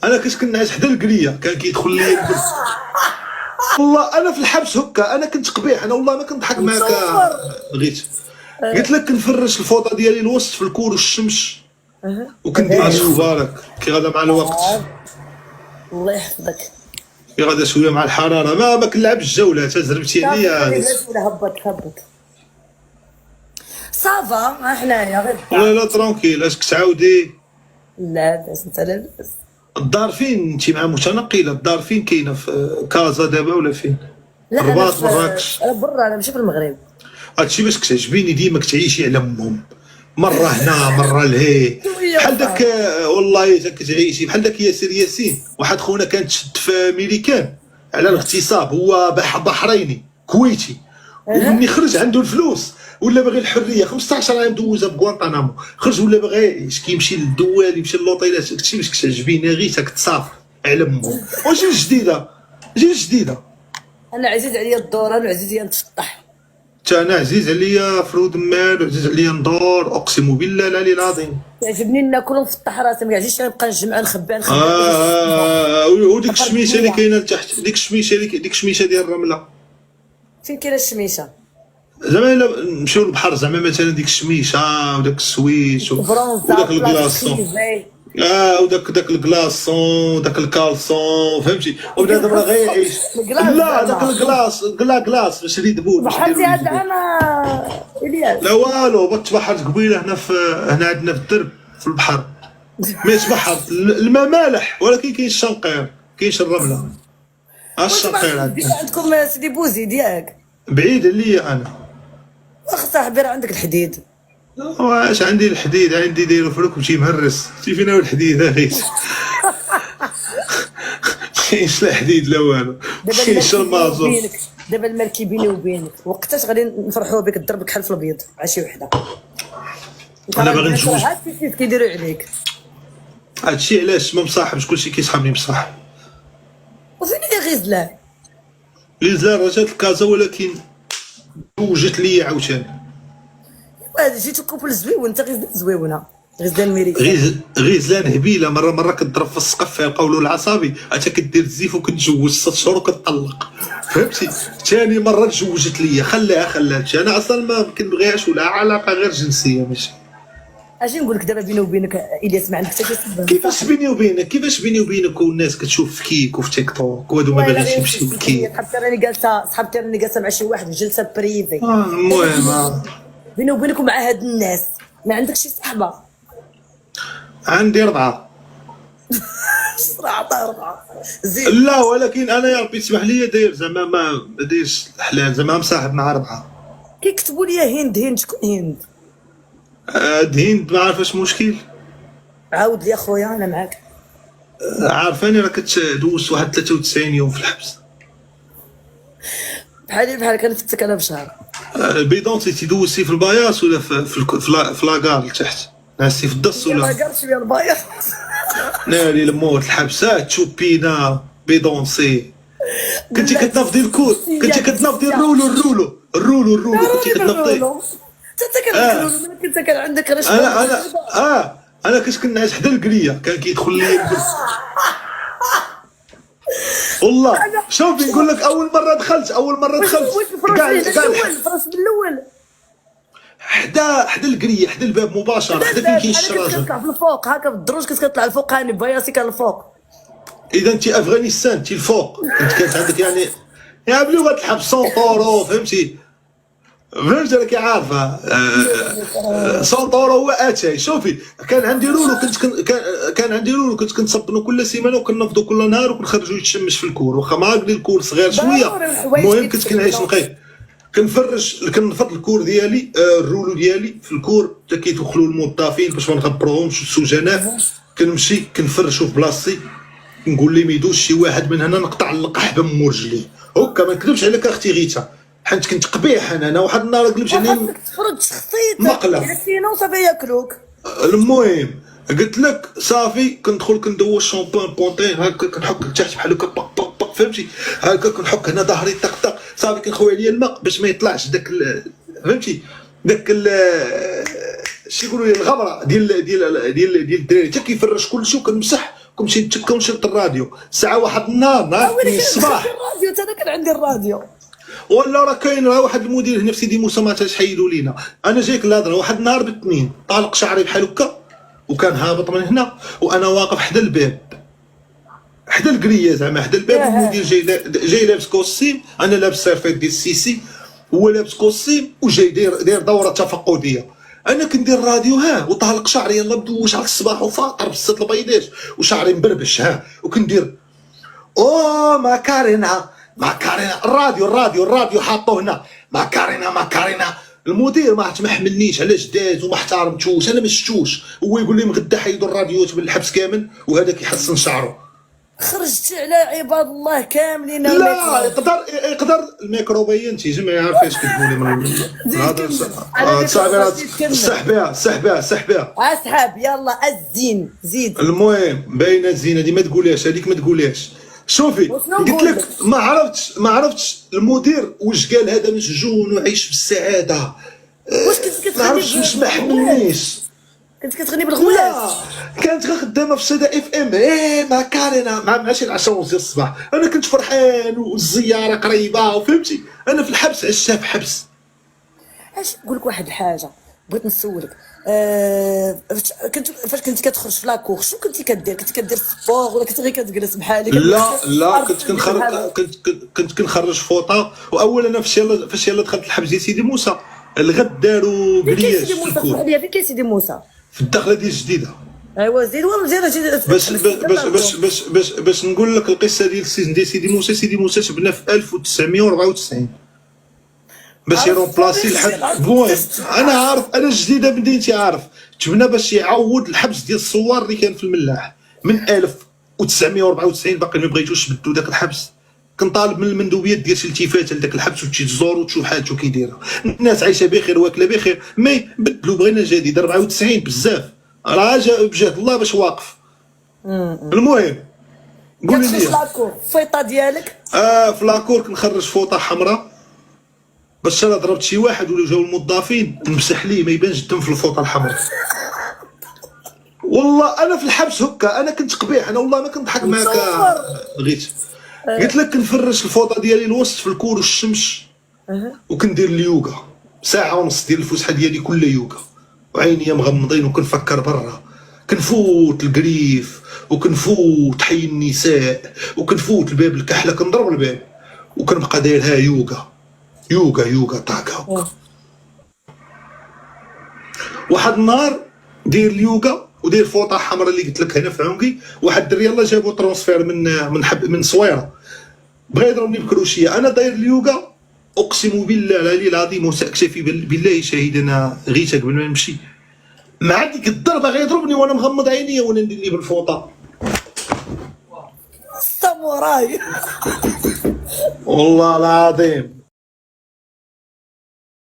انا كنت كنعس حدا القريه، كان كيدخل لي البرد. والله انا في الحبس هكا، انا كنت قبيح، انا والله ما كنضحك معاك غيت. قلت لك كنفرش الفوطه ديالي الوسط في الكور والشمس، وكندير الشوفه راك كي غادا مع الوقت، الله يحفظك. كي غادا شويه مع الحراره ما كنلعبش الجولات، زربتي عليا. هبط صافا حنايا غير لا لا ترونكيل. اش كتعاودي؟ لا باس انت لاباس. الدار فين انت مع متنقله؟ الدار فين كاينه؟ في كازا دابا ولا فين؟ لا الرباط مراكش؟ انا برا، انا ماشي في المغرب. هادشي باش كتعجبيني ديما كتعيشي على امهم، مره هنا مره لهي بحال داك. والله حتى كتعيشي بحال داك ياسر ياسين. واحد خونا كان تشد في ميريكان على الاغتصاب، هو بحريني كويتي، ومني خرج عنده الفلوس ولا باغي الحريه. 15 عام دوزها بكوانطانامو، خرج ولا باغي كيمشي للدوال، يمشي للوطيلات. داكشي باش كتعجبيني غير تسافر على امهم. واش جديده جديده. انا عزيز عليا الدوران وعزيز عليا نتفطح. حتى انا عزيز عليا فرود مال وعزيز عليا ندور، اقسم بالله العلي العظيم. تعجبني ناكل ونفطح راسي، ما كيعجبنيش نبقى نجمع نخبي وديك الشميشه اللي كاينه لتحت، ديك الشميشه ديال الرمله. فين كاينه الشميشه؟ زعما الا نمشيو للبحر، زعما مثلا ديك الشميشه وداك السويش وداك الكلاصون، وداك الكلاصون وداك الكالسون، فهمتي؟ وبنادم راه غير يعيش. لا داك الكلاص كلاص باش يدبول بحالتي هاد انا الياس. لا والو، بتبحرت قبيله هنا عندنا في الدرب في البحر. ما يتبحر الماء مالح، ولكن كاين الشنقير، كاينش الرمله. الشنقير عندكم سيدي بوزيد ياك؟ بعيد عليا انا. واخا صاحبي راه عندك الحديد. واش عندي الحديد؟ عندي دايرو في ركبتي مهرس. شتي فين هو الحديد اخي؟ كاينش لا حديد لا والو، كاينش المازوت. دابا المركي بيني وبينك، وقتاش غادي نفرحوا بك تضربك حلف الابيض مع شي وحده؟ انا باغي نتزوج. هادشي كيديروا عليك. هادشي علاش ما مصاحبش، كلشي كيصحابني مصاحب. وفين اللي غيزلان؟ غيزلان راه جات لكازا، ولكن وجات ليا عاوتاني. جيتو كوبل زويون، انت غيزلان زويونه. غيزلان ميريكا غيزلان هبيله. مره كتضرب في السقف فيها القولون العصبي، حتى كدير الزيف وكتجوز 6 شهور وكتطلق، فهمتي؟ ثاني مره تزوجت ليا، خلاها انا اصلا ما كنبغيهاش ولا علاقه غير جنسيه ماشي. اجي نقول لك دابا بيني وبينك الياس ما عندك حتى شي سبب. كيفاش بيني وبينك والناس كتشوف في كيك وفي تيك توك وهادو ما باغيش يمشيو للكيك؟ صحابتي راني جالسه مع شي واحد في جلسه بريفي. المهم بيني وبينك ومع هاد الناس ما عندكش شي صحبه؟ عندي 4. صراحه 4 زين. لا ولكن انا يا ربي تسمح لي داير زعما ما دايرش الحلال، زعما مصاحب مع 4. كيكتبوا لي هند. شكون هند؟ هند ما عارفاش مشكل. عاود لي اخويا انا معاك. عارفاني راه كتدوز واحد 93 يوم في الحبس. بحال كنفتك انا بشهر. البيدونسي تدوزتي في البياص ولا في لاكار لتحت؟ نعستي في الدص ولا؟ لاكار شويه البياص. ناري الموت الحبسات تشوبينا بيدونسي. كنتي كتنفضي الكور، كنتي كتنفضي الرولو كنتي كتنفضي. انت كان عندك رشوه. انا كنت كنعس حدا القريه، كان كيدخل لي البرد. والله شوفي نقول لك، اول مره دخلت فرش بالاول حدا القريه، حدا الباب مباشره، حدا فين كاين الشراجه. كنطلع في الفوق هكا بالدروج، كنت كنطلع الفوق هاني بياسي كان الفوق. اذا انت افغانستان، انت الفوق كانت عندك يعني يا بلوغه الحبس 100 طورو، فهمتي راكي عارفه. 100 طورو هو اتاي. شوفي كان عندي لولو كنت كنتصبنو كل سيمانه وكنفضو كل نهار وكنخرجو يتشمش في الكور، واخا ما قلي الكور صغير شويه. المهم كنت كنعيش نقي، كنفض الكور ديالي، الرولو ديالي في الكور حتى كيدخلوا الموظفين باش ما نغبروهمش السجناء. كنمشي كنفرشو في بلاصتي، نقول لي ما يدوش شي واحد من هنا، نقطع اللقح بم رجلي هكا. ما نكذبش عليك اختي غيتا، حيت كنت قبيح انا واحد النهار قلبت عليه تفرج شخصيتك مقلب وصافي ياكلوك. المهم قلت لك صافي كندخل كندوز شامبان بونتين هكا، كنحك لتحت بحال هكا باك باك باك، فهمتي؟ هكا كنحك هنا ظهري طق طق، صافي كنخوي عليا الماء باش ما يطلعش داك فهمتي داك شي يقولوا لي الغبره ديال الدراري، حتى كيفرش كلشي وكنمسح كنت مشيت نتكا ونشرت الراديو. ساعه واحد النهار نهار الاثنين الصباح الراديو انا كان عندي الراديو. ولا راه كاين راه واحد المدير هنا في سيدي موسى ما تاش حيدوا لينا. انا جايك الهضره واحد النهار بالاثنين طالق شعري بحال هكا وكان هابط من هنا وانا واقف حدا الباب حدا الكريه زعما حدا الباب المدير جاي لابس كوستيم انا لابس سيرفيت ديال السيسي هو لابس كوستيم وجاي داير دوره تفقديه. انا كندير الراديو وطالق شعري يلا بدوش على الصباح وفاطر بالست البيضات وشعري مبربش وكندير ماكارينا الراديو حاطه هنا ماكارينا. المدير ما حملنيش علاش داز وما احترمتوش انا ما شفتوش. هو يقول لي غدا حيدوا الراديوات من الحبس كامل وهذاك يحسن شعره. خرجت على عباد الله كاملين. لا يقدر الميكروبيين تيجي ما يعرف اش كتقولي من هذا صاحبي. صح بها اسحب يلا الزين زيد. المهم باينه الزينه دي ما تقولهاش هذيك ما تقولهاش. شوفي قلت لك ما عرفتش المدير واش قال هذا مسجون وعايش بالسعاده. واش كنت كتغني مش ما حملنيش. كنت كتغني بالغواش؟ لا كانت غير خدامه في صدى اف ام ماكارينا مع 10 ونص الصباح. انا كنت فرحان والزياره قريبه وفهمتي. انا في الحبس عشتها في حبس. اش نقول لك واحد الحاجه بغيت نسولك. فاش كنت كتخرج في لاكور شنو كنتي كدير؟ كنت كدير سبور ولا كنت غير كتجلس بحالي؟ لا كنت كنخرج فوطه. واولا انا فاش يلا دخلت الحبس ديال سيدي موسى الغد داروا كرياج في الكور. فين كاين سيدي موسى؟ في الدخله ديال الجديده. ايوا زيد باش نقول لك القصه ديال السجن ديال سيدي موسى. سيدي موسى تبنى في 1994 باش يرومبلاسي الحبس. بوين انا عارف انا الجديده مدينتي عارف تبنى باش يعوض الحبس ديال الصوار اللي كان في الملاح من 1994. باقي ما بغيتوش بدو داك الحبس. كنطالب من المندوبيات ديال شي التفاته لذاك الحبس وتمشي تزور وتشوف حالته كي دايره. الناس عايشه بخير واكله بخير مي بدلوا بغينا جديد. 94 بزاف راه جا بجهد الله باش واقف. المهم قولي لي في لاكور الفيطه ديالك. في لاكور كنخرج فوطه حمراء باش انا ضربت شي واحد ولا جاو الموظفين نمسح ليه ما يبانش الدم في الفوطه الحمراء. والله انا في الحبس هكا انا كنت قبيح. انا والله ما كنضحك معاك غيت قلت لك كنفرش الفوطه ديالي الوسط في الكور والشمس وكندير اليوغا ساعه ونص ديال الفسحه ديالي كلها يوغا وعيني مغمضين وكنفكر برا. كنفوت القريف وكنفوت حي النساء وكنفوت الباب الكحله كنضرب الباب وكنبقى دايرها يوغا طاكا. واحد النهار داير اليوغا وداير فوطه حمراء اللي قلت لك هنا في عنقي. واحد الدري يلاه جابو ترونسفير من صويره بغا يضربني بكروشيه. انا داير اليوغا اقسم بالله العلي العظيم وساكتفي بالله شهيد انا غيت قبل ما نمشي مع ديك الضربه غيضربني وانا مغمض عينيا وانا ندير ليه بالفوطه. الساموراي والله العظيم